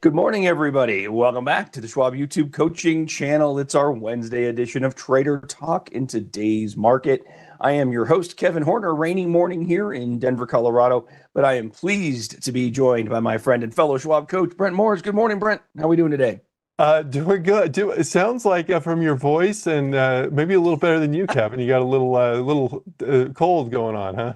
Good morning, everybody. Welcome back to the Schwab YouTube coaching channel. It's our Wednesday edition of Trader Talk in today's market. I am your host, Kevin Horner, rainy morning here in Denver, Colorado, but I am pleased to be joined by my friend and fellow Schwab coach, Brent Moores. Good morning, Brent. How are we doing today? Doing good. It sounds like from your voice and maybe a little better than you, Kevin. You got a little cold going on, huh?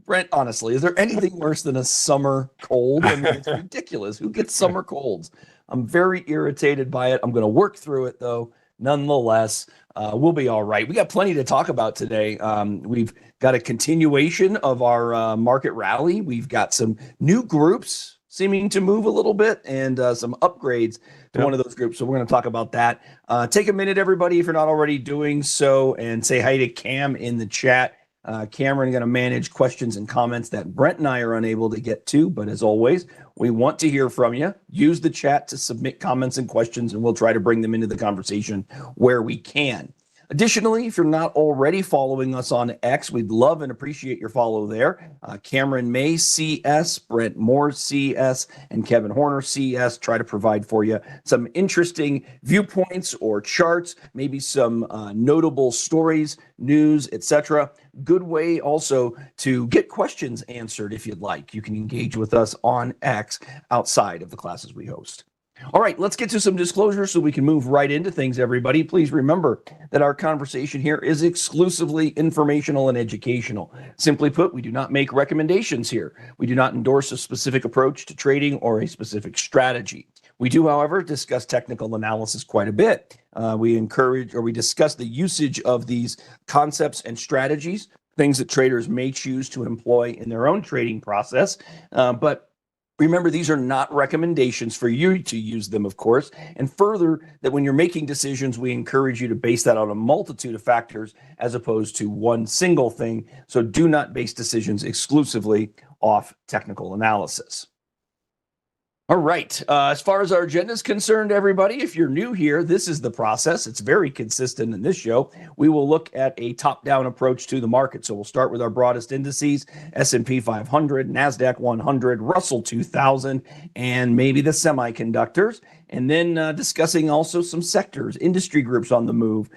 Brent, honestly, is there anything worse than a summer cold? I mean, it's ridiculous. Who gets summer colds? I'm very irritated by it. I'm going to work through it, though. Nonetheless, we'll be all right. We got plenty to talk about today. We've got a continuation of our market rally. We've got some new groups seeming to move a little bit and some upgrades to one of those groups. So we're going to talk about that. Take a minute, everybody, if you're not already doing so, and say hi to Cam in the chat. Cameron going to manage questions and comments that Brent and I are unable to get to, but as always, we want to hear from you. Use the chat to submit comments and questions, and we'll try to bring them into the conversation where we can. Additionally, if you're not already following us on X, we'd love and appreciate your follow there. Cameron May CS, Brent Moore CS, and Kevin Horner CS try to provide for you some interesting viewpoints or charts, maybe some notable stories, news, etc. Good way also to get questions answered if you'd like. You can engage with us on X outside of the classes we host. All right, let's get to some disclosures so we can move right into things, everybody. Please remember that our conversation here is exclusively informational and educational. Simply put, we do not make recommendations here. We do not endorse a specific approach to trading or a specific strategy. We do, however, discuss technical analysis quite a bit. We discuss the usage of these concepts and strategies, things that traders may choose to employ in their own trading process, but remember, these are not recommendations for you to use them, of course, and further, that when you're making decisions, we encourage you to base that on a multitude of factors as opposed to one single thing. So do not base decisions exclusively off technical analysis. All right. As far as our agenda is concerned, everybody, if you're new here, this is the process. It's very consistent in this show. We will look at a top-down approach to the market. So we'll start with our broadest indices, S&P 500, NASDAQ 100, Russell 2000, and maybe the semiconductors. And then discussing also some sectors, industry groups on the move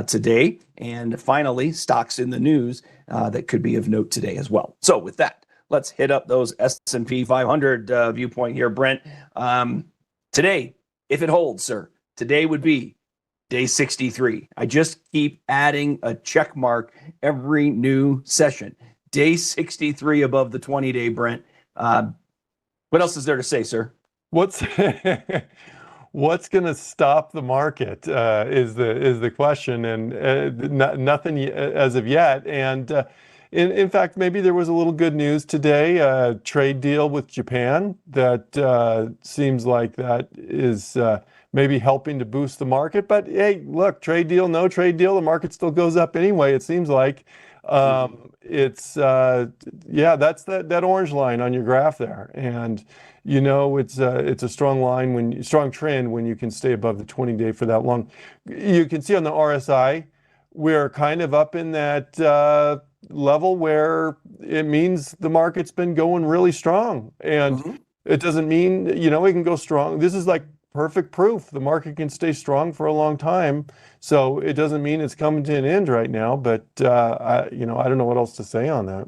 today. And finally, stocks in the news that could be of note today as well. So with that, let's hit up those S&P 500 viewpoint here, Brent. Today, if it holds, sir, today would be day 63. I just keep adding a check mark every new session. Day 63 above the 20-day, Brent. What else is there to say, sir? What's going to stop the market is the question, and nothing as of yet. And in fact, maybe there was a little good news today, a trade deal with Japan that seems like that is maybe helping to boost the market. But hey, look, trade deal, no trade deal, the market still goes up anyway, it seems like. It's that's that orange line on your graph there. And you know, it's a strong line strong trend when you can stay above the 20-day for that long. You can see on the RSI, we're kind of up in that level where it means the market's been going really strong, and it doesn't mean, you know, it can go strong. This is like perfect proof the market can stay strong for a long time. So it doesn't mean it's coming to an end right now, but I don't know what else to say on that.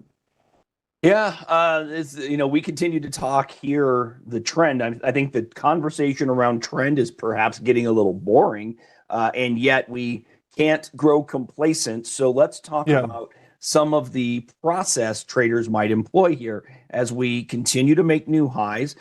Yeah, we continue to talk here the trend. I think the conversation around trend is perhaps getting a little boring, and yet we can't grow complacent. So let's talk about some of the process traders might employ here as we continue to make new highs.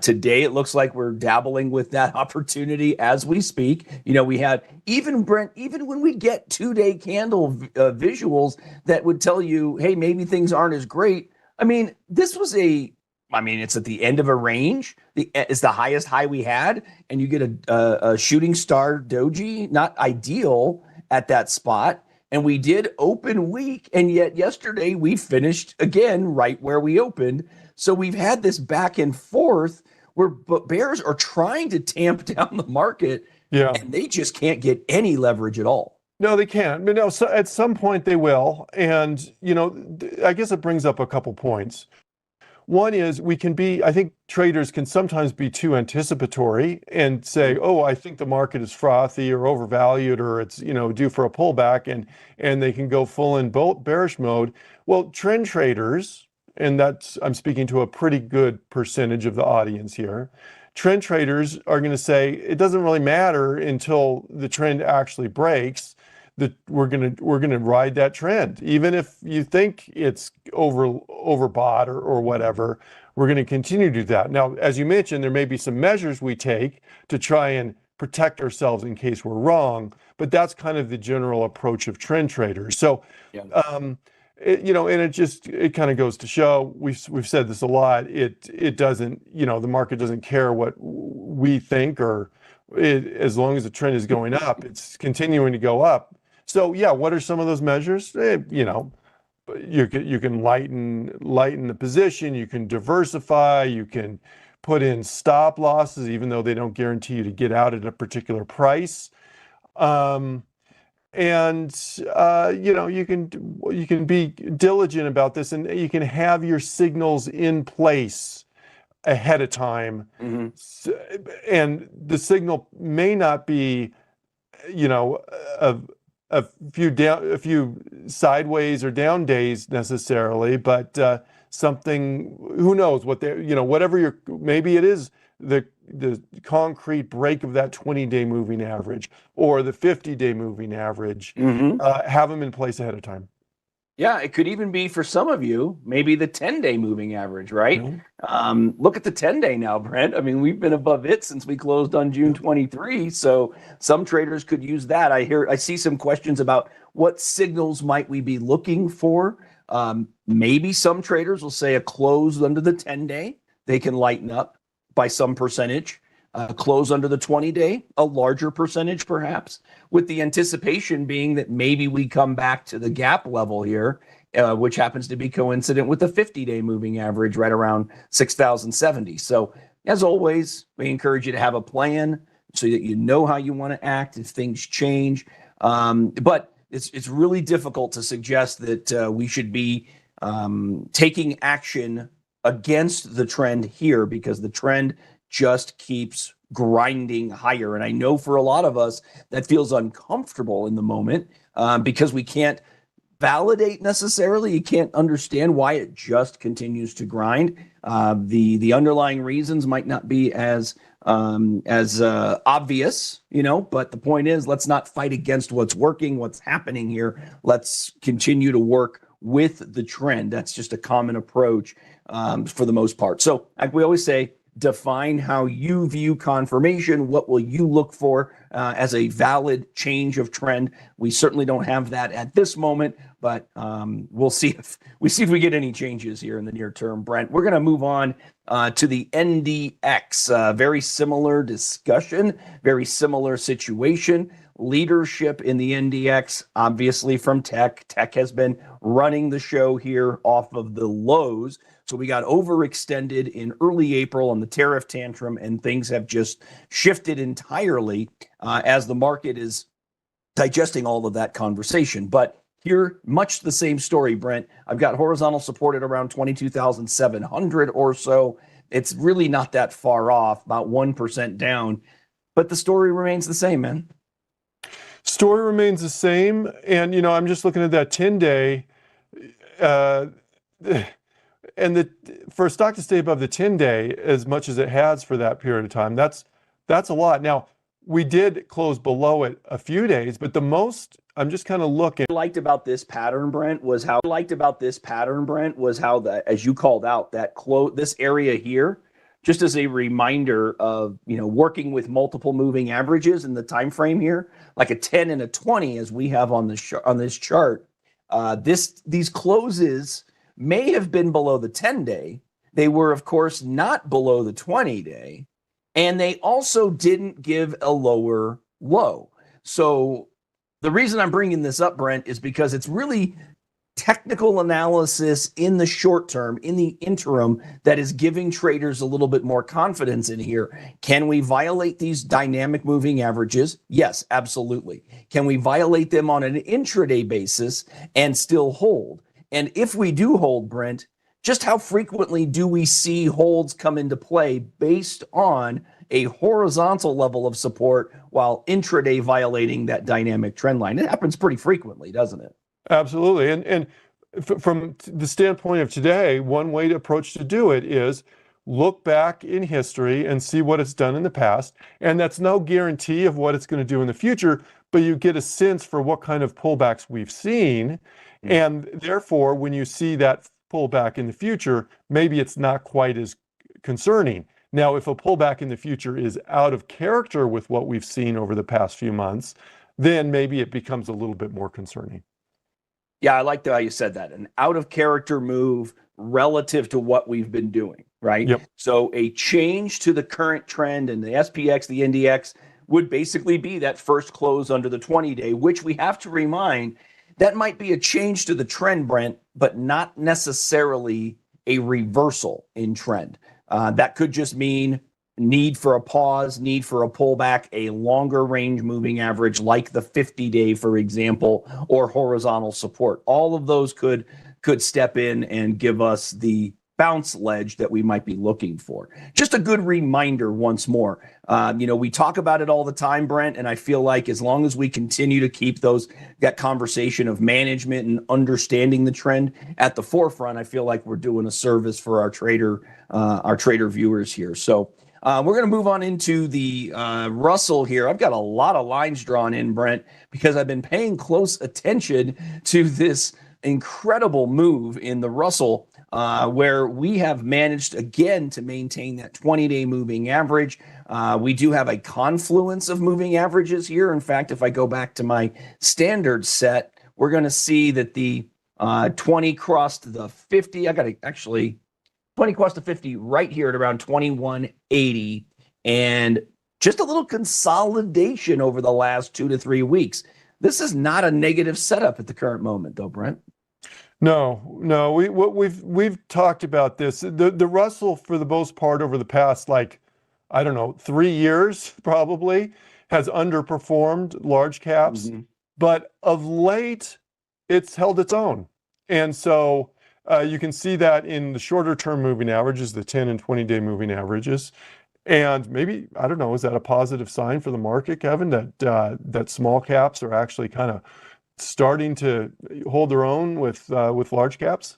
Today, it looks like we're dabbling with that opportunity as we speak. You know, we had even when we get 2-day candle visuals that would tell you, hey, maybe things aren't as great. I mean, it's at the end of a range. It's the highest high we had, and you get a shooting star doji, not ideal at that spot. And we did open weak, and yet yesterday we finished again right where we opened. So we've had this back and forth where bears are trying to tamp down the market, and they just can't get any leverage at all. No, they can't. But no, so at some point they will. And, you know, I guess it brings up a couple points. One is I think traders can sometimes be too anticipatory and say, oh, I think the market is frothy or overvalued or it's, due for a pullback, and they can go full in bearish mode. Well, trend traders, and I'm speaking to a pretty good percentage of the audience here. Trend traders are going to say it doesn't really matter until the trend actually breaks. That we're gonna ride that trend, even if you think it's overbought or whatever. We're going to continue to do that. Now, as you mentioned, there may be some measures we take to try and protect ourselves in case we're wrong, but that's kind of the general approach of trend traders. So, Yeah. and it kind of goes to show, we've said this a lot. It doesn't, the market doesn't care what we think, as long as the trend is going up, it's continuing to go up. So yeah, what are some of those measures? You can lighten the position, you can diversify, you can put in stop losses, even though they don't guarantee you to get out at a particular price. You can be diligent about this, and you can have your signals in place ahead of time. Mm-hmm. And the signal may not be, a few sideways or down days necessarily, but something, who knows what whatever maybe it is the concrete break of that 20-day moving average or the 50-day moving average. Mm-hmm. Have them in place ahead of time. Yeah, it could even be for some of you, maybe the 10-day moving average, right? Mm-hmm. Look at the 10-day now, Brent. I mean, we've been above it since we closed on June 23. So some traders could use that. I see some questions about what signals might we be looking for. Maybe some traders will say a close under the 10-day, they can lighten up by some percentage. Close under the 20-day, a larger percentage perhaps, with the anticipation being that maybe we come back to the gap level here, which happens to be coincident with the 50-day moving average right around 6,070. So as always, we encourage you to have a plan so that you know how you want to act if things change. But it's really difficult to suggest that we should be taking action against the trend here, because the trend just keeps grinding higher. And I know for a lot of us that feels uncomfortable in the moment because we can't validate necessarily. You can't understand why it just continues to grind. The underlying reasons might not be as obvious, but the point is, let's not fight against what's working, what's happening here. Let's continue to work with the trend. That's just a common approach for the most part. So like we always say, define how you view confirmation. What will you look for as a valid change of trend? We certainly don't have that at this moment, but we'll see if we get any changes here in the near term. Brent, we're going to move on to the NDX. Very similar discussion, very similar situation. Leadership in the NDX, obviously from Tech. Tech has been running the show here off of the lows. So we got overextended in early April on the tariff tantrum, and things have just shifted entirely as the market is digesting all of that conversation. But here, much the same story, Brent. I've got horizontal support at around 22,700 or so. It's really not that far off, about 1% down. But the story remains the same, man. Story remains the same. And, I'm just looking at that 10-day. And for a stock to stay above the 10-day as much as it has for that period of time, that's a lot. Now, we did close below it a few days, but the most, I'm just kind of looking. What I liked about this pattern, Brent, was how that, as you called out, that this area here, just as a reminder of, working with multiple moving averages in the time frame here, like a 10 and a 20, as we have on this chart. These closes may have been below the 10-day. They were, of course, not below the 20-day. And they also didn't give a lower low. So the reason I'm bringing this up, Brent, is because it's really technical analysis in the short term, in the interim, that is giving traders a little bit more confidence in here. Can we violate these dynamic moving averages? Yes, absolutely. Can we violate them on an intraday basis and still hold? And if we do hold, Brent, just how frequently do we see holds come into play based on a horizontal level of support while intraday violating that dynamic trend line? It happens pretty frequently, doesn't it? Absolutely. And from the standpoint of today, one way to approach to do it is look back in history and see what it's done in the past. And that's no guarantee of what it's going to do in the future, but you get a sense for what kind of pullbacks we've seen. And therefore, when you see that pullback in the future, maybe it's not quite as concerning. Now, if a pullback in the future is out of character with what we've seen over the past few months, then maybe it becomes a little bit more concerning. Yeah, I like the how you said that. An out of character move relative to what we've been doing, right? Yep. So a change to the current trend and the SPX, the NDX would basically be that first close under the 20-day, which we have to remind that might be a change to the trend, Brent, but not necessarily a reversal in trend. That could just mean need for a pause, need for a pullback, a longer range moving average like the 50-day, for example, or horizontal support. All of those could step in and give us the bounce ledge that we might be looking for. Just a good reminder once more. We talk about it all the time, Brent, and I feel like as long as we continue to keep that conversation of management and understanding the trend at the forefront, I feel like we're doing a service for our trader viewers here. So we're going to move on into the Russell here. I've got a lot of lines drawn in, Brent, because I've been paying close attention to this incredible move in the Russell, where we have managed again to maintain that 20-day moving average. We do have a confluence of moving averages here. In fact, if I go back to my standard set, we're going to see that the 20 crossed the 50. I got to actually 20 crossed the 50 right here at around 2180, and just a little consolidation over the last 2 to 3 weeks. This is not a negative setup at the current moment, though, Brent. No. We've talked about this. The Russell, for the most part, over the past 3 years, probably has underperformed large caps, but of late, it's held its own, and so you can see that in the shorter term moving averages, the 10 and 20-day moving averages. And maybe, I don't know, is that a positive sign for the market, Kevin, that small caps are actually kind of starting to hold their own with large caps?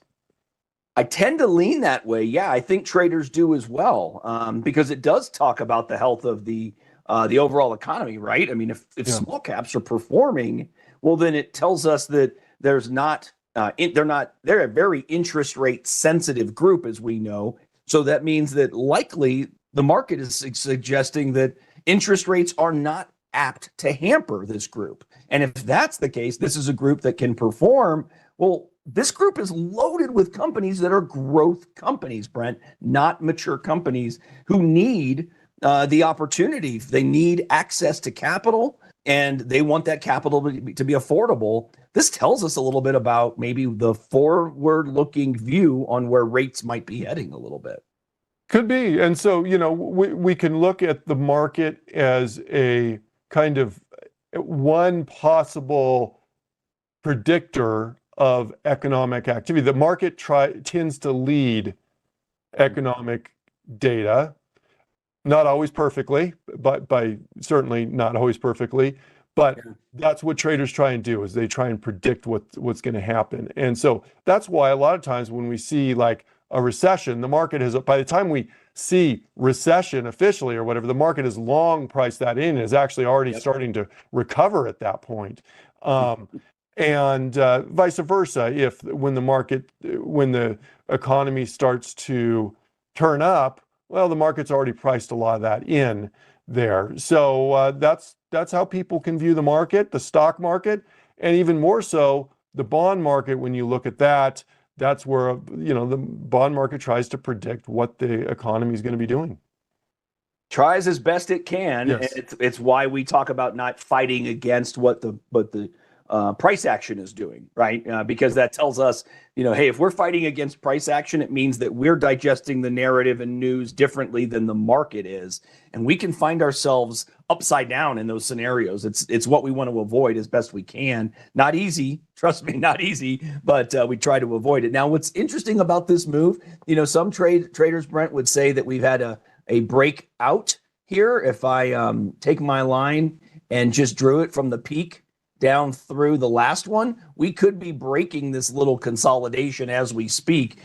I tend to lean that way. Yeah, I think traders do as well, because it does talk about the health of the overall economy, right? I mean, if small caps are performing, well, then it tells us that there's not they're a very interest rate sensitive group, as we know. So that means that likely the market is suggesting that interest rates are not apt to hamper this group. And if that's the case, this is a group that can perform. Well, this group is loaded with companies that are growth companies, Brent, not mature companies who need the opportunity. They need access to capital, and they want that capital to be affordable. This tells us a little bit about maybe the forward-looking view on where rates might be heading a little bit. Could be. And so, we can look at the market as a kind of one possible predictor of economic activity. The market tends to lead economic data, not always perfectly, but certainly not always perfectly. But that's what traders try and do, is they try and predict what's going to happen. And so that's why a lot of times when we see like a recession, the market has, by the time we see recession officially or whatever, the market has long priced that in and is actually already starting to recover at that point. And vice versa, when the economy starts to turn up, well, the market's already priced a lot of that in there. So that's how people can view the market, the stock market, and even more so the bond market. When you look at that, that's where the bond market tries to predict what the economy is going to be doing. Tries as best it can. Yes. And it's why we talk about not fighting against what the price action is doing, right? Because that tells us, hey, if we're fighting against price action, it means that we're digesting the narrative and news differently than the market is. And we can find ourselves upside down in those scenarios. It's what we want to avoid as best we can. Not easy, trust me, not easy, but we try to avoid it. Now, what's interesting about this move, some traders, Brent, would say that we've had a breakout here. If I take my line and just drew it from the peak down through the last one, we could be breaking this little consolidation as we speak.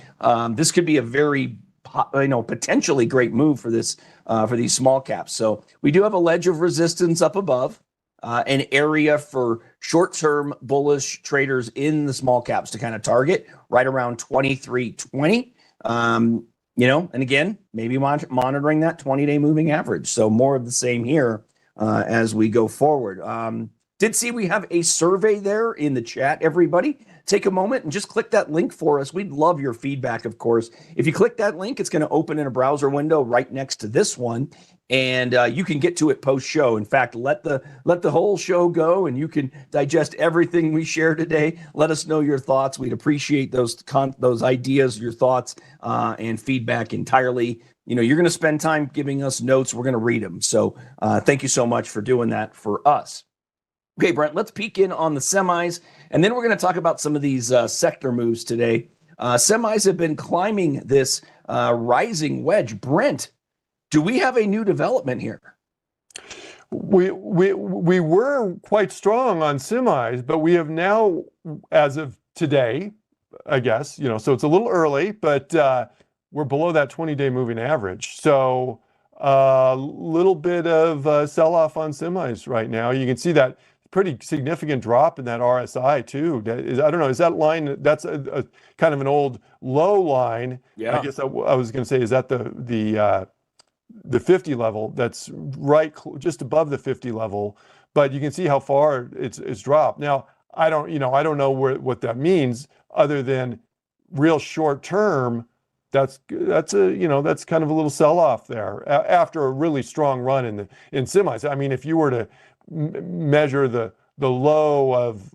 This could be a very, potentially great move for this for these small caps. So we do have a ledge of resistance up above, an area for short-term bullish traders in the small caps to kind of target right around 2320. And again, maybe monitoring that 20-day moving average. So more of the same here as we go forward. Did see we have a survey there in the chat, everybody. Take a moment and just click that link for us. We'd love your feedback, of course. If you click that link, it's going to open in a browser window right next to this one, and you can get to it post-show. In fact, let the whole show go, and you can digest everything we share today. Let us know your thoughts. We'd appreciate those ideas, your thoughts, and feedback entirely. You're going to spend time giving us notes. We're going to read them. So thank you so much for doing that for us. Okay, Brent, let's peek in on the semis, and then we're going to talk about some of these sector moves today. Semis have been climbing this rising wedge. Brent, do we have a new development here? We were quite strong on semis, but we have now, as of today, I guess, so it's a little early, but we're below that 20-day moving average. So a little bit of sell-off on semis right now. You can see that pretty significant drop in that RSI too. I don't know, is that line, that's a kind of an old low line. Yeah. I guess I was going to say, is that the 50 level? That's right, just above the 50 level, but you can see how far it's dropped. Now, I don't know what that means other than real short term. That's kind of a little sell-off there after a really strong run in semis. I mean, if you were to measure the low of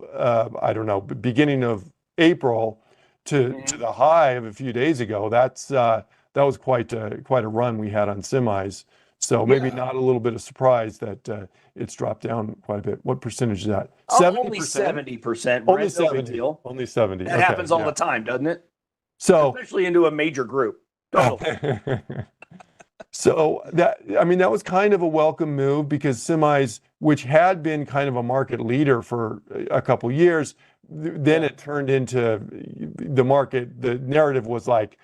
beginning of April to the high of a few days ago, that was quite a run we had on semis. So maybe not a little bit of surprise that it's dropped down quite a bit. What percentage is that? 70%? Only 70%. Only Brent, 70. No big deal. Only 70. That happens all the time, doesn't it? So especially into a major group. So that was kind of a welcome move, because semis, which had been kind of a market leader for a couple years, then it turned into the market. The narrative was like,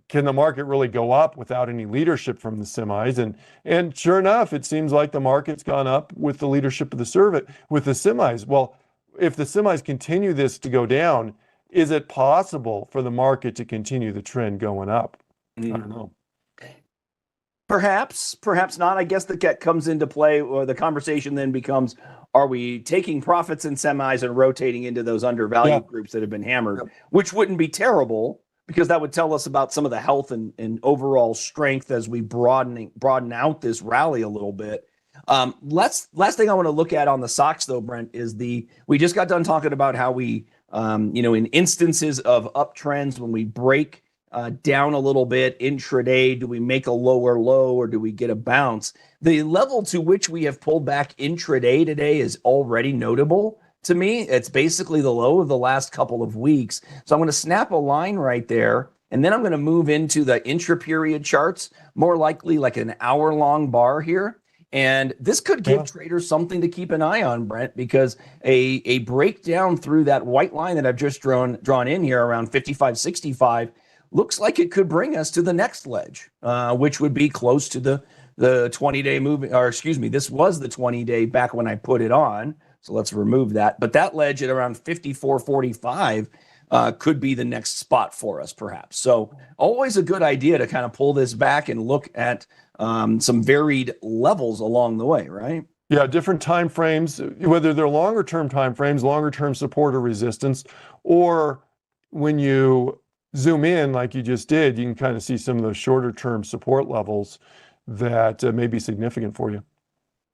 can the market really go up without any leadership from the semis? And sure enough, it seems like the market's gone up with the leadership of the semis. Well, if the semis continue this to go down, is it possible for the market to continue the trend going up? I don't know. Perhaps not. I guess that comes into play, or the conversation then becomes, are we taking profits in semis and rotating into those undervalued groups that have been hammered, which wouldn't be terrible, because that would tell us about some of the health and overall strength as we broaden out this rally a little bit. Last thing I want to look at on the stocks, though, Brent, is we just got done talking about how we, in instances of uptrends, when we break down a little bit intraday, do we make a lower low or do we get a bounce? The level to which we have pulled back intraday today is already notable to me. It's basically the low of the last couple of weeks. So I'm going to snap a line right there, and then I'm going to move into the intra-period charts, more likely like an hour-long bar here. And this could give traders something to keep an eye on, Brent, because a breakdown through that white line that I've just drawn in here around 55.65 looks like it could bring us to the next ledge, which would be close to the 20-day moving, or excuse me, this was the 20-day back when I put it on. So let's remove that. But that ledge at around 54.45 could be the next spot for us, perhaps. So always a good idea to kind of pull this back and look at some varied levels along the way, right? Yeah, different time frames, whether they're longer term time frames, longer term support or resistance, or when you zoom in like you just did, you can kind of see some of those shorter term support levels that may be significant for you.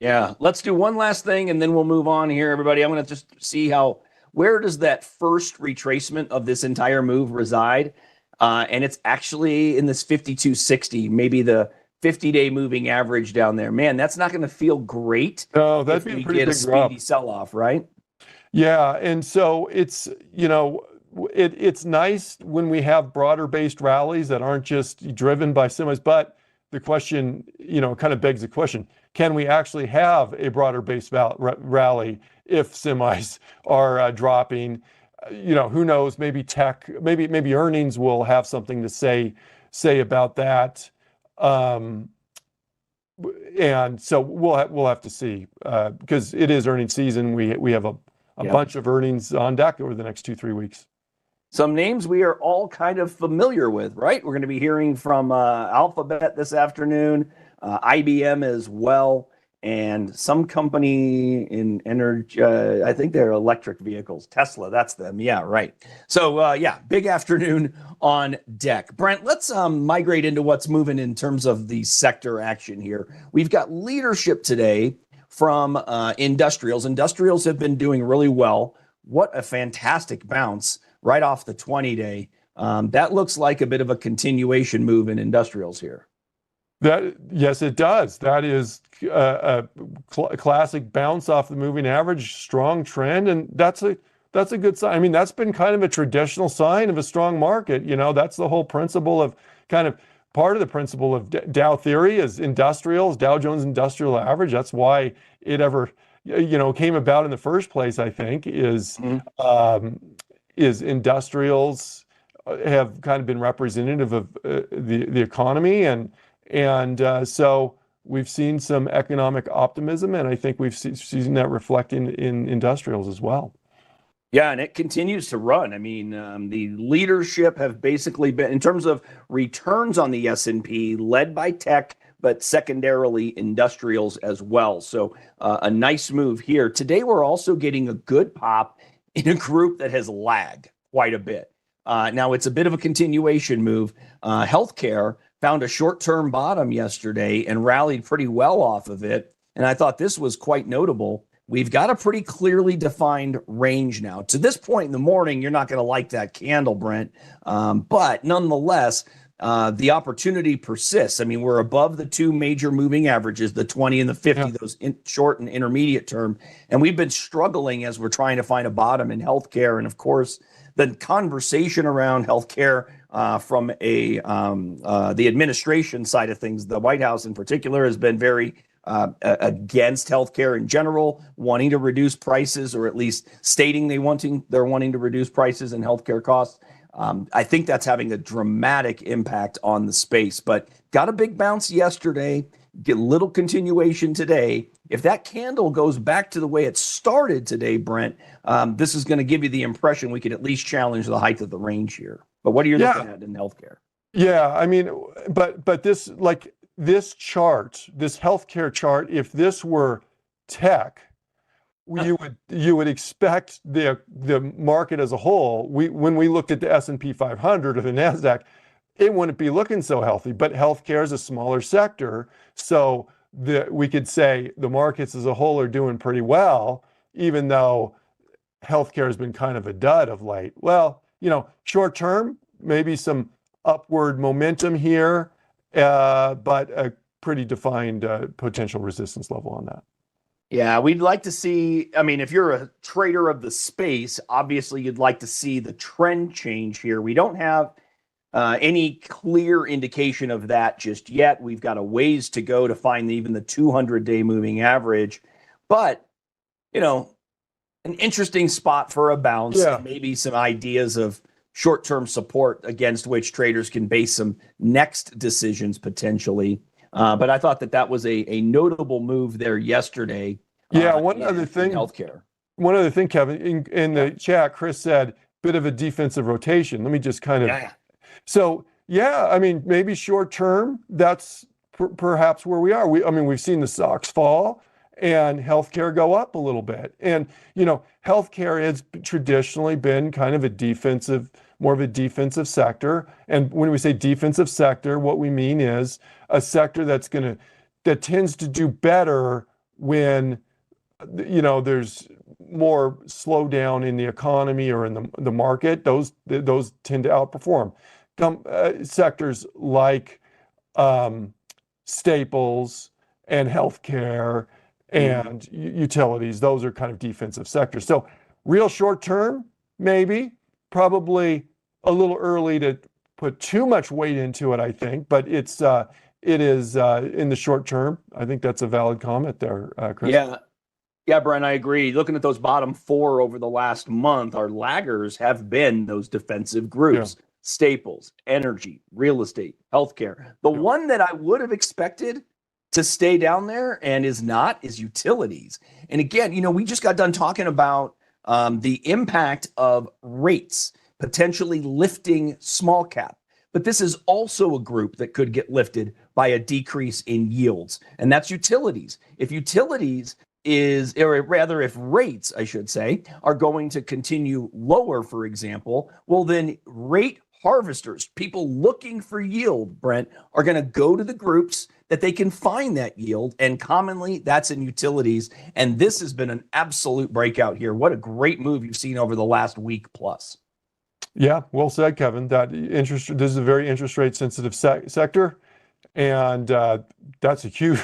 Yeah, let's do one last thing and then we'll move on here, everybody. I'm going to just see where does that first retracement of this entire move reside? And it's actually in this 5260, maybe the 50-day moving average down there. Man, that's not going to feel great No, if that'd be we a pretty get a big drop. speedy sell-off, right? Yeah, and so it's, it's nice when we have broader based rallies that aren't just driven by semis, but the question, kind of begs the question, can we actually have a broader based rally if semis are dropping? Who knows, maybe tech, maybe earnings will have something to say about that. And so we'll have to see because it is earnings season. We have a Yep. bunch of earnings on deck over the next 2-3 weeks. Some names we are all kind of familiar with, right? We're going to be hearing from Alphabet this afternoon, IBM as well, and some company in energy. I think they're electric vehicles. Tesla, that's them. Yeah, right. So, yeah, big afternoon on deck. Brent, let's migrate into what's moving in terms of the sector action here. We've got leadership today from industrials. Industrials have been doing really well. What a fantastic bounce right off the 20-day. That looks like a bit of a continuation move in industrials here. Yes, it does. That is a classic bounce off the moving average, strong trend, and that's a good sign. I mean, that's been kind of a traditional sign of a strong market. That's the whole principle of part of the principle of Dow theory is industrials, Dow Jones Industrial Average. That's why it ever, came about in the first place. I think is industrials have kind of been representative of the economy, and so we've seen some economic optimism, and I think we've seen that reflecting in industrials as well. Yeah, and it continues to run. I mean, the leadership have basically been, in terms of returns on the S&P, led by tech, but secondarily industrials as well. So a nice move here. Today, we're also getting a good pop in a group that has lagged quite a bit. Now, it's a bit of a continuation move. Healthcare found a short-term bottom yesterday and rallied pretty well off of it. And I thought this was quite notable. We've got a pretty clearly defined range now. To this point in the morning, you're not going to like that candle, Brent. But nonetheless, the opportunity persists. I mean, we're above the two major moving averages, the 20 and the 50, those short and intermediate term. And we've been struggling as we're trying to find a bottom in healthcare. And of course, the conversation around healthcare from the administration side of things, the White House in particular, has been very against healthcare in general, wanting to reduce prices, or at least stating they're wanting to reduce prices and healthcare costs. I think that's having a dramatic impact on the space, but got a big bounce yesterday, get a little continuation today. If that candle goes back to the way it started today, Brent, this is going to give you the impression we could at least challenge the height of the range here. But what are you looking at in healthcare? Yeah, I mean, but this, like, this chart, this healthcare chart, if this were tech, you would expect the market as a whole. When we looked at the S&P 500 or the Nasdaq, it wouldn't be looking so healthy. But healthcare is a smaller sector, so we could say the markets as a whole are doing pretty well, even though healthcare has been kind of a dud of late. Well, short term, maybe some upward momentum here. But a pretty defined potential resistance level on that. Yeah, we'd like to see, I mean, if you're a trader of the space, obviously you'd like to see the trend change here. We don't have any clear indication of that just yet. We've got a ways to go to find even the 200-day moving average. But, an interesting spot for a bounce. Yeah. Maybe some ideas of short-term support against which traders can base some next decisions potentially. But I thought that was a notable move there yesterday. Yeah, one other thing, healthcare. One other thing, Kevin, in the chat, Chris said, bit of a defensive rotation. Let me just kind of... So, yeah, I mean, maybe short-term, that's perhaps where we are. We've seen the stocks fall and healthcare go up a little bit. And, healthcare has traditionally been kind of more of a defensive sector. And when we say defensive sector, what we mean is a sector that tends to do better when there's more slowdown in the economy or in the market, those tend to outperform. Sectors like staples and healthcare and utilities, those are kind of defensive sectors. So real short term, maybe, probably a little early to put too much weight into it, I think, but it is in the short term. I think that's a valid comment there, Chris. Yeah, Brent, I agree. Looking at those bottom four over the last month, our laggers have been those defensive groups: staples, energy, real estate, healthcare. The one that I would have expected to stay down there and is not is utilities. And again, we just got done talking about the impact of rates potentially lifting small cap. But this is also a group that could get lifted by a decrease in yields, and that's utilities. If rates, I should say, are going to continue lower, for example, well, then rate harvesters, people looking for yield, Brent, are going to go to the groups that they can find that yield. And commonly that's in utilities. And this has been an absolute breakout here. What a great move you've seen over the last week plus. Yeah, well said, Kevin. This is a very interest rate sensitive sector. And that's a huge,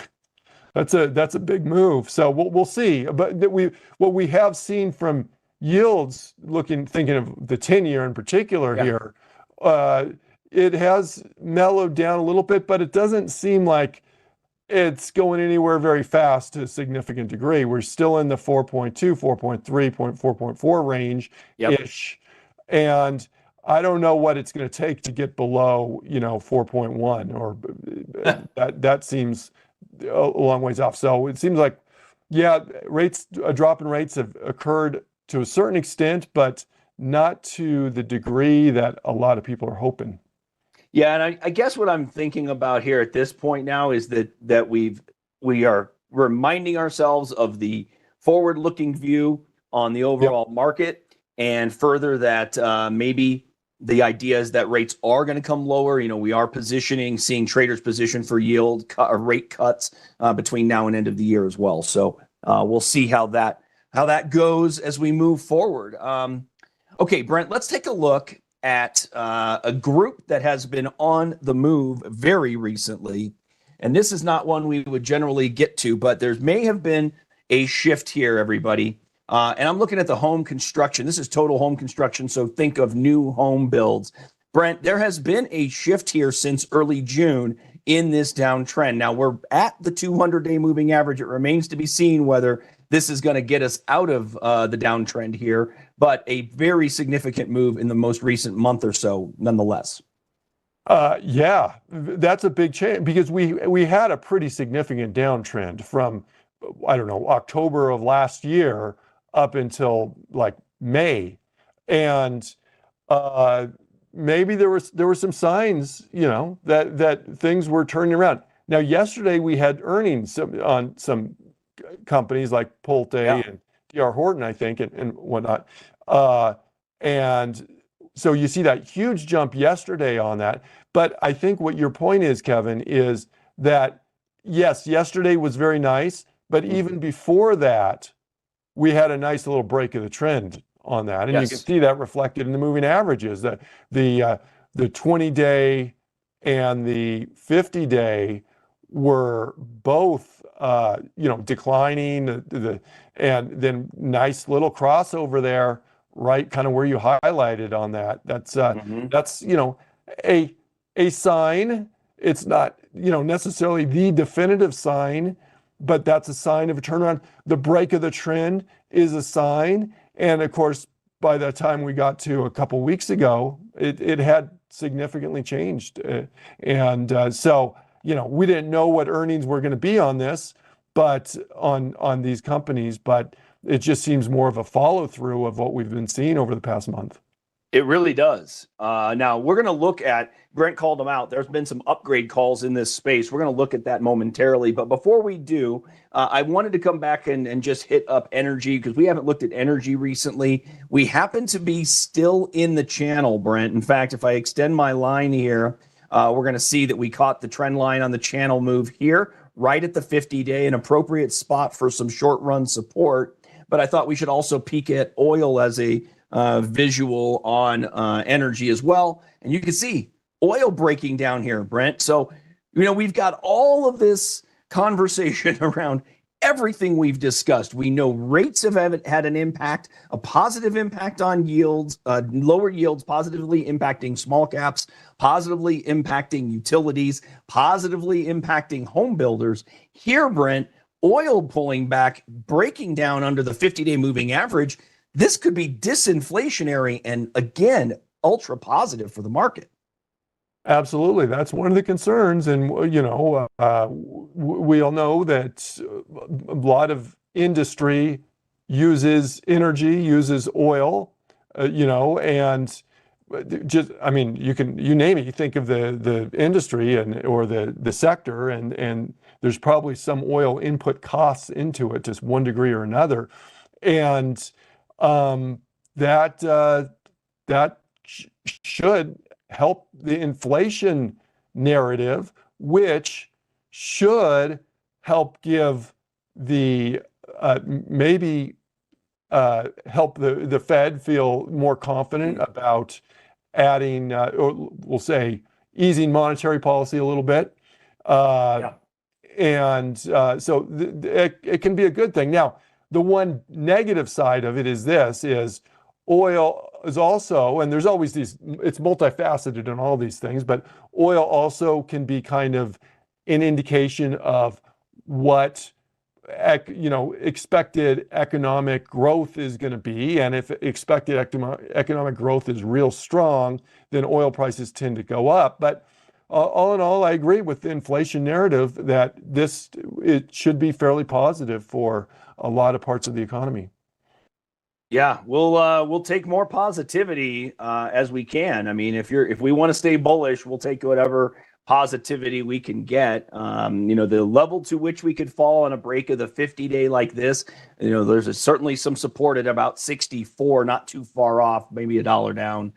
that's a big move. So we'll see. But what we have seen from yields, thinking of the 10-year in particular here, it has mellowed down a little bit, but it doesn't seem like it's going anywhere very fast to a significant degree. We're still in the 4.2, 4.3, 4.4 range ish. And I don't know what it's going to take to get below, 4.1, or that seems a long ways off. So it seems like, a drop in rates have occurred to a certain extent, but not to the degree that a lot of people are hoping. Yeah, and I guess what I'm thinking about here at this point now is that we are reminding ourselves of the forward-looking view on the overall market, and further that maybe the idea is that rates are going to come lower. We are seeing traders position for rate cuts between now and end of the year as well. So we'll see how that goes as we move forward. Okay, Brent, let's take a look at a group that has been on the move very recently. And this is not one we would generally get to, but there may have been a shift here, everybody. And I'm looking at the home construction. This is total home construction, so think of new home builds. Brent, there has been a shift here since early June in this downtrend. Now, we're at the 200-day moving average. It remains to be seen whether this is going to get us out of the downtrend here, but a very significant move in the most recent month or so, nonetheless. Yeah, that's a big change, because we had a pretty significant downtrend from, October of last year up until like May, and maybe there were some signs, that things were turning around. Now, yesterday we had earnings on some companies like Pulte and D.R. Horton, I think, and whatnot. And so you see that huge jump yesterday on that. But I think what your point is, Kevin, is that, yes, yesterday was very nice, but even before that, we had a nice little break of the trend on that. And you can see that reflected in the moving averages. The 20-day and the 50-day were both declining, and then nice little crossover there, right, kind of where you highlighted on that. That's a sign. It's not necessarily the definitive sign, but that's a sign of a turnaround. The break of the trend is a sign, and of course, by the time we got to a couple weeks ago, it had significantly changed, so we didn't know what earnings were going to be on this, but on these companies, but it just seems more of a follow through of what we've been seeing over the past month. It really does. Now we're going to look at, Brent called them out. There's been some upgrade calls in this space. We're going to look at that momentarily. But before we do, I wanted to come back and just hit up energy, because we haven't looked at energy recently. We happen to be still in the channel, Brent. In fact, if I extend my line here, we're going to see that we caught the trend line on the channel move here right at the 50-day, an appropriate spot for some short-run support. But I thought we should also peek at oil as a visual on energy as well. And you can see oil breaking down here, Brent. So, we've got all of this conversation around everything we've discussed. We know rates have had an impact, a positive impact on yields, lower yields positively impacting small caps, positively impacting utilities, positively impacting home builders. Here, Brent, oil pulling back, breaking down under the 50-day moving average. This could be disinflationary and, again, ultra positive for the market. Absolutely. That's one of the concerns. And, we all know that a lot of industry uses energy, uses oil, and you name it, you think of the industry or the sector, and there's probably some oil input costs into it, just one degree or another. And that should help the inflation narrative, which should help give the help the Fed feel more confident about adding, or we'll say, easing monetary policy a little bit. And so it can be a good thing. Now, the one negative side of it is oil is also, and there's always it's multifaceted in all these things, but oil also can be kind of an indication of what, expected economic growth is going to be. And if expected economic growth is real strong, then oil prices tend to go up. But all in all, I agree with the inflation narrative that it should be fairly positive for a lot of parts of the economy. Yeah, we'll take more positivity as we can. I mean, if we want to stay bullish, we'll take whatever positivity we can get. The level to which we could fall on a break of the 50-day like this, there's certainly some support at about 64, not too far off, maybe $1 down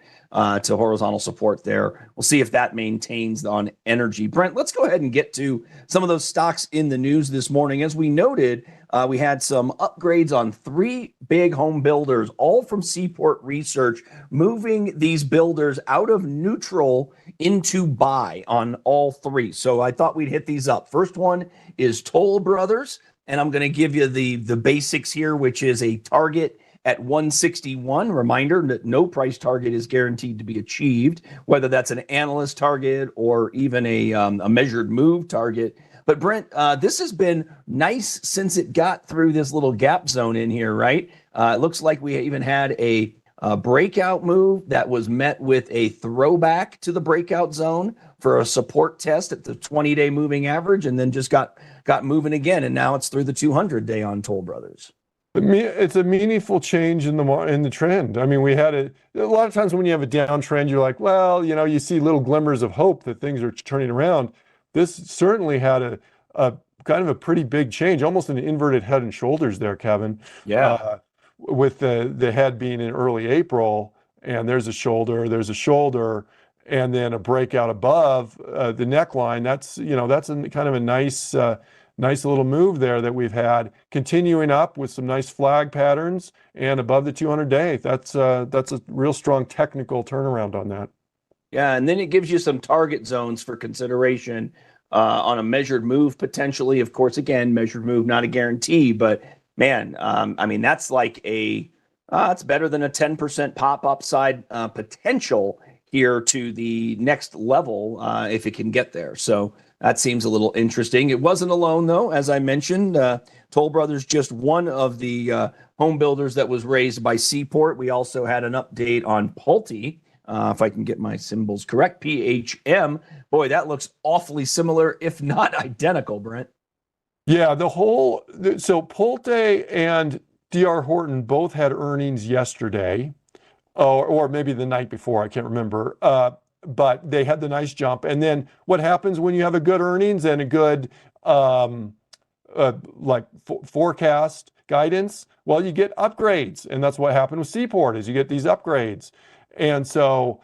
to horizontal support there. We'll see if that maintains on energy. Brent, let's go ahead and get to some of those stocks in the news this morning. As we noted, we had some upgrades on 3 big home builders, all from Seaport Research, moving these builders out of neutral into buy on all 3. So I thought we'd hit these up. First one is Toll Brothers, and I'm going to give you the basics here, which is a target at 161. Reminder that no price target is guaranteed to be achieved, whether that's an analyst target or even a measured move target. But Brent, this has been nice since it got through this little gap zone in here, right? It looks like we even had a breakout move that was met with a throwback to the breakout zone for a support test at the 20-day moving average, and then just got moving again, and now it's through the 200-day on Toll Brothers. It's a meaningful change in the trend. I mean, we had a lot of times when you have a downtrend, you're like, well, you see little glimmers of hope that things are turning around. This certainly had a kind of a pretty big change, almost an inverted head and shoulders there, Kevin. Yeah. With the head being in early April, and there's a shoulder, and then a breakout above the neckline. That's kind of a nice little move there that we've had, continuing up with some nice flag patterns and above the 200-day. That's a real strong technical turnaround on that. Yeah, and then it gives you some target zones for consideration on a measured move potentially. Of course, again, measured move, not a guarantee, but man, that's like it's better than a 10% pop upside potential here to the next level if it can get there. So that seems a little interesting. It wasn't alone, though. As I mentioned, Toll Brothers, just one of the home builders that was raised by Seaport. We also had an update on Pulte, if I can get my symbols correct, PHM. Boy, that looks awfully similar, if not identical, Brent. Yeah, so Pulte and D.R. Horton both had earnings yesterday, or maybe the night before, I can't remember. But they had the nice jump. And then what happens when you have a good earnings and a good forecast guidance? Well, you get upgrades, and that's what happened with Seaport. Is you get these upgrades, and so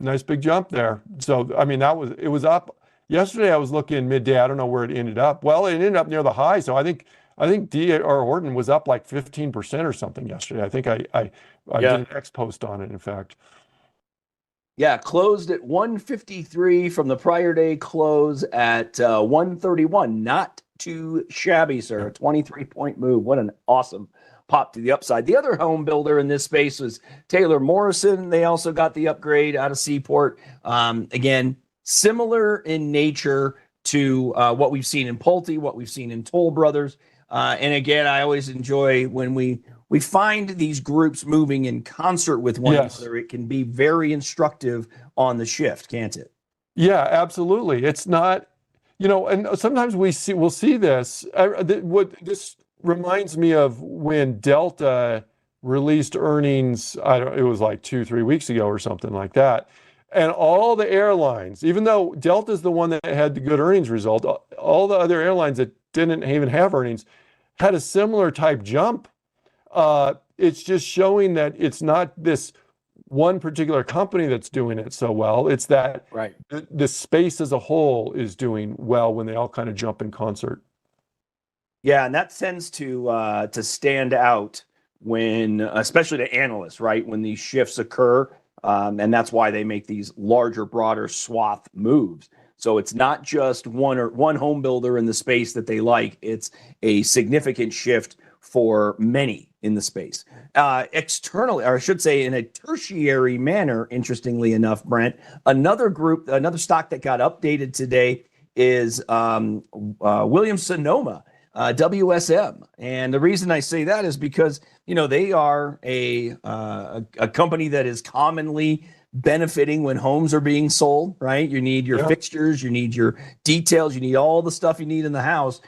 nice big jump there. So I mean, it was up Yesterday I was looking midday. I don't know where it ended up. Well, it ended up near the high. So I think D.R. Horton was up like 15% or something yesterday. I think I did an X post on it, in fact. Yeah, closed at 153 from the prior day close at 131. Not too shabby, sir. A 23-point move. What an awesome pop to the upside. The other home builder in this space was Taylor Morrison. They also got the upgrade out of Seaport. Again, similar in nature to what we've seen in Pulte, what we've seen in Toll Brothers. And again, I always enjoy when we find these groups moving in concert with one another. It can be very instructive on the shift, can't it? Yeah, absolutely. It's not, and sometimes we'll see this. What this reminds me of when Delta released earnings, it was like 2-3 weeks ago or something like that. And all the airlines, even though Delta is the one that had the good earnings result, all the other airlines that didn't even have earnings had a similar type jump. It's just showing that it's not this one particular company that's doing it so well. It's that the space as a whole is doing well when they all kind of jump in concert. Yeah, and that tends to stand out when, especially to analysts, right? When these shifts occur, and that's why they make these larger, broader swath moves. So it's not just one home builder in the space that they like. It's a significant shift for many in the space. Externally, or I should say in a tertiary manner, interestingly enough, Brent, another stock that got updated today is Williams-Sonoma, WSM. And the reason I say that is because, they are a company that is commonly benefiting when homes are being sold, right? You need your fixtures, you need your details, you need all the stuff you need in the house.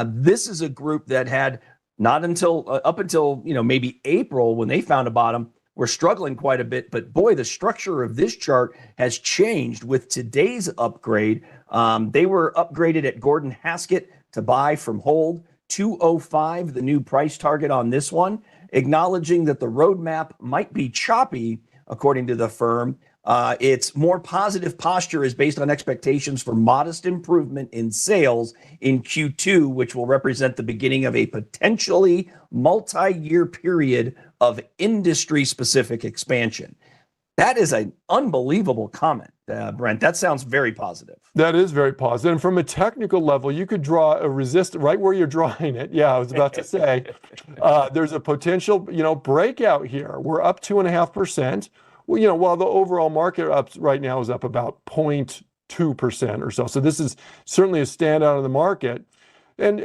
This is a group that had not until up until maybe April when they found a bottom, we're struggling quite a bit. But boy, the structure of this chart has changed with today's upgrade. They were upgraded at Gordon Haskett to buy from hold. 205, the new price target on this one, acknowledging that the roadmap might be choppy, according to the firm. Its more positive posture is based on expectations for modest improvement in sales in Q2, which will represent the beginning of a potentially multi-year period of industry-specific expansion. That is an unbelievable comment, Brent. That sounds very positive. That is very positive. And from a technical level, you could draw a resistance right where you're drawing it. Yeah, I was about to say, there's a potential, breakout here. We're up 2.5%. Well, while the overall market up right now is up about 0.2% or so. So this is certainly a standout in the market. And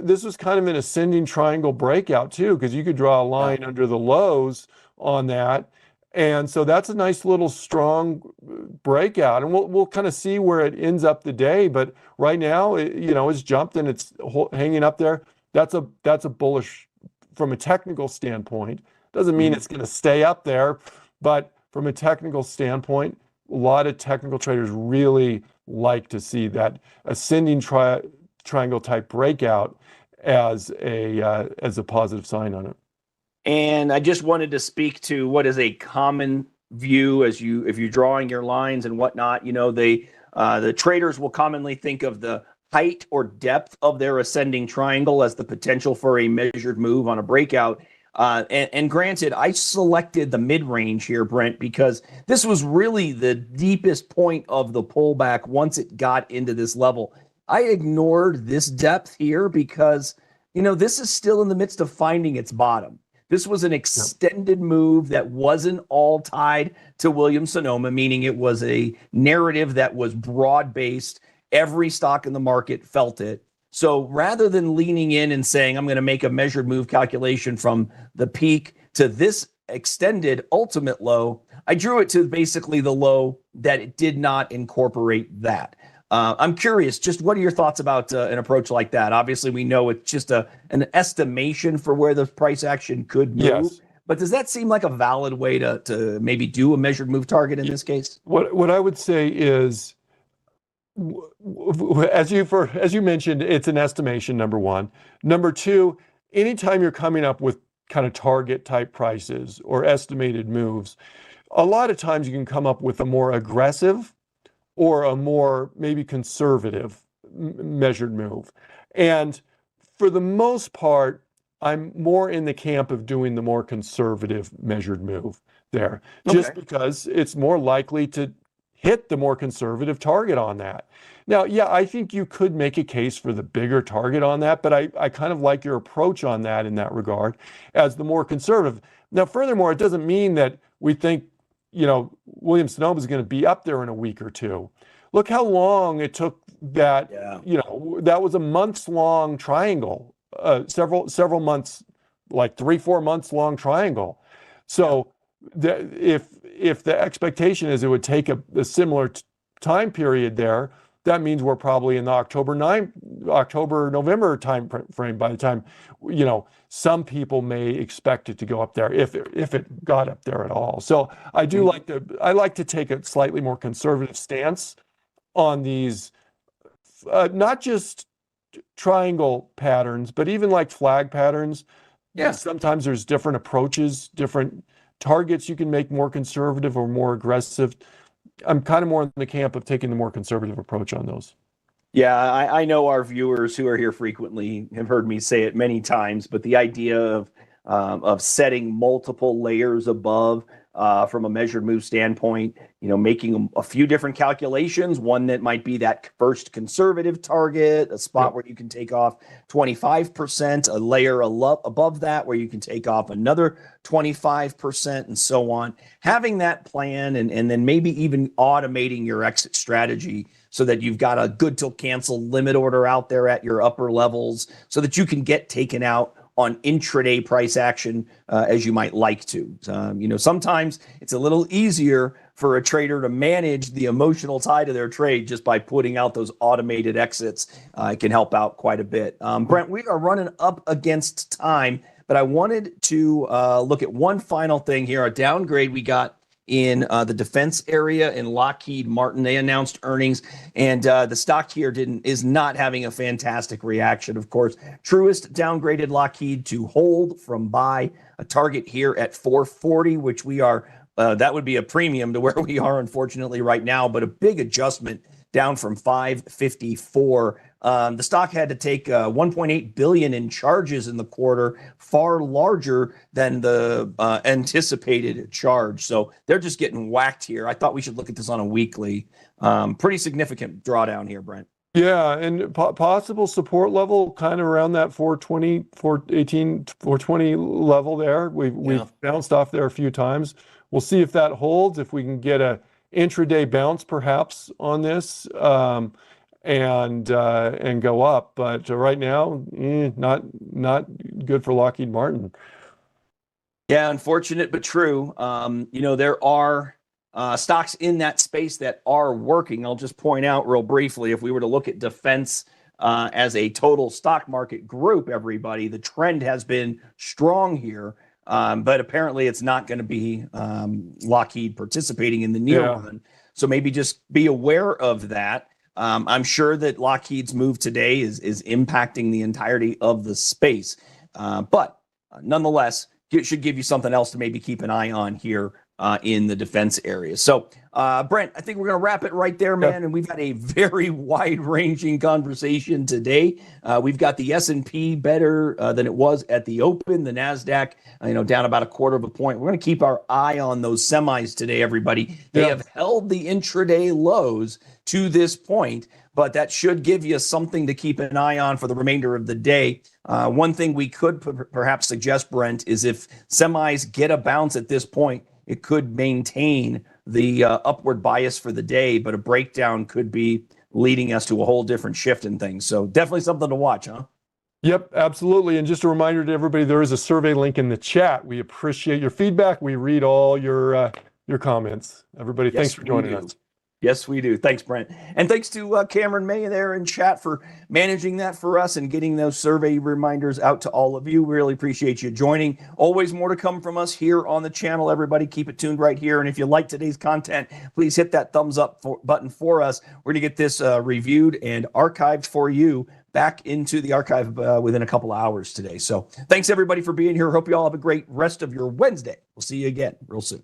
this was kind of an ascending triangle breakout too, because you could draw a line under the lows on that. And so that's a nice little strong breakout, and we'll kind of see where it ends up the day. But right now, it's jumped and it's hanging up there. That's a bullish from a technical standpoint. Doesn't mean it's going to stay up there, but from a technical standpoint, a lot of technical traders really like to see that ascending triangle type breakout as a positive sign on it. And I just wanted to speak to what is a common view if you're drawing your lines and whatnot. The traders will commonly think of the height or depth of their ascending triangle as the potential for a measured move on a breakout. And granted, I selected the mid-range here, Brent, because this was really the deepest point of the pullback once it got into this level. I ignored this depth here because, this is still in the midst of finding its bottom. This was an extended move that wasn't all tied to Williams-Sonoma, meaning it was a narrative that was broad-based. Every stock in the market felt it. So rather than leaning in and saying, I'm going to make a measured move calculation from the peak to this extended ultimate low, I drew it to basically the low that it did not incorporate that. I'm curious, just what are your thoughts about an approach like that? Obviously, we know it's just an estimation for where the price action could move. Yes. But does that seem like a valid way to maybe do a measured move target in this case? What I would say is, as you mentioned, it's an estimation, number one. Number two, anytime you're coming up with kind of target type prices or estimated moves, a lot of times you can come up with a more aggressive or a more maybe conservative measured move. And for the most part, I'm more in the camp of doing the more conservative measured move there, just Okay. because it's more likely to hit the more conservative target on that. Now, yeah, I think you could make a case for the bigger target on that, but I kind of like your approach on that in that regard as the more conservative. Now, furthermore, it doesn't mean that we think, Williams-Sonoma is going to be up there in a week or two. Look how long it took that, Yeah. that was a months long triangle, several months, like 3-4 months long triangle. So if the expectation is it would take a similar time period there, that means we're probably in the October-November time frame by the time, some people may expect it to go up there if it got up there at all. So I like to take a slightly more conservative stance on these, not just triangle patterns, but even like flag patterns. Yeah. Sometimes there's different approaches, different targets you can make more conservative or more aggressive. I'm kind of more in the camp of taking the more conservative approach on those. Yeah, I know our viewers who are here frequently have heard me say it many times, but the idea of setting multiple layers above from a measured move standpoint, making a few different calculations, one that might be that first conservative target, a spot where you can take off 25%, a layer above that where you can take off another 25%, and so on. Having that plan and then maybe even automating your exit strategy so that you've got a good till cancel limit order out there at your upper levels so that you can get taken out on intraday price action as you might like to. Sometimes it's a little easier for a trader to manage the emotional side of their trade just by putting out those automated exits. It can help out quite a bit. Brent, we are running up against time, but I wanted to look at one final thing here, a downgrade we got in the defense area in Lockheed Martin. They announced earnings, and the stock here is not having a fantastic reaction. Of course, Truist downgraded Lockheed to hold from buy, a target here at 440, which we are, that would be a premium to where we are, unfortunately, right now, but a big adjustment down from 554. The stock had to take 1.8 billion in charges in the quarter, far larger than the anticipated charge. So they're just getting whacked here. I thought we should look at this on a weekly. Pretty significant drawdown here, Brent. Yeah, and possible support level kind of around that 420, 418, 420 level there. We've bounced off there a few times. We'll see if that holds, if we can get a intraday bounce perhaps on this and go up. But right now, not good for Lockheed Martin. Yeah, unfortunate but true. There are stocks in that space that are working. I'll just point out real briefly, if we were to look at defense as a total stock market group, everybody, the trend has been strong here. But apparently it's not going to be Lockheed participating in the near run. So maybe just be aware of that. I'm sure that Lockheed's move today is impacting the entirety of the space. But nonetheless, it should give you something else to maybe keep an eye on here in the defense area. So, Brent, I think we're going to wrap it right there, man. And we've had a very wide-ranging conversation today. We've got the S&P better than it was at the open. The NASDAQ, down about 1/4 point. We're going to keep our eye on those semis today, everybody. They have held the intraday lows to this point, but that should give you something to keep an eye on for the remainder of the day. One thing we could perhaps suggest, Brent, is if semis get a bounce at this point, it could maintain the upward bias for the day, but a breakdown could be leading us to a whole different shift in things. So definitely something to watch, huh? Yep, absolutely. And just a reminder to everybody, there is a survey link in the chat. We appreciate your feedback. We read all your comments. Everybody, thanks for joining us. Yes, we do. Thanks, Brent. And thanks to Cameron May there in chat for managing that for us and getting those survey reminders out to all of you. We really appreciate you joining. Always more to come from us here on the channel. Everybody, keep it tuned right here. And if you like today's content, please hit that thumbs up button for us. We're going to get this reviewed and archived for you back into the archive within a couple of hours today. So thanks, everybody, for being here. Hope you all have a great rest of your Wednesday. We'll see you again real soon.